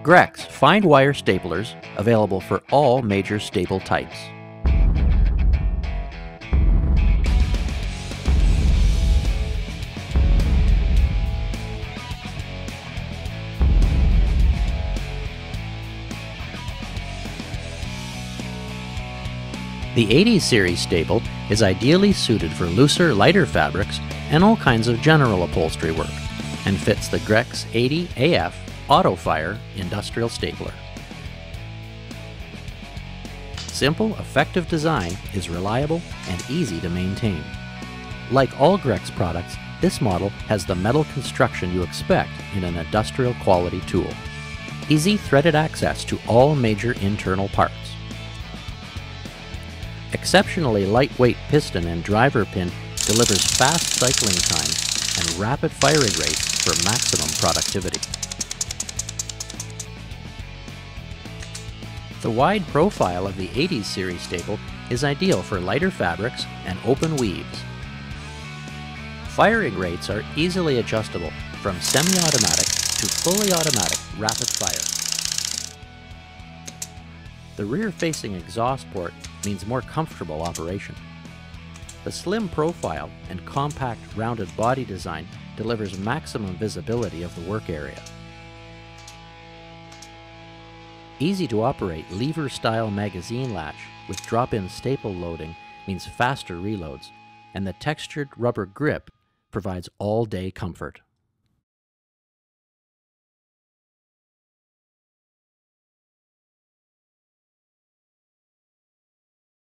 Grex fine wire staplers available for all major staple types. The 80 series staple is ideally suited for looser, lighter fabrics and all kinds of general upholstery work, and fits the Grex 80AF Auto Fire industrial stapler. Simple, effective design is reliable and easy to maintain. Like all Grex products, this model has the metal construction you expect in an industrial quality tool. Easy threaded access to all major internal parts. Exceptionally lightweight piston and driver pin delivers fast cycling time and rapid firing rates for maximum productivity. The wide profile of the 80 series staple is ideal for lighter fabrics and open weaves. Firing rates are easily adjustable from semi-automatic to fully automatic rapid fire. The rear-facing exhaust port means more comfortable operation. The slim profile and compact rounded body design delivers maximum visibility of the work area. Easy to operate lever-style magazine latch with drop-in staple loading means faster reloads, and the textured rubber grip provides all-day comfort.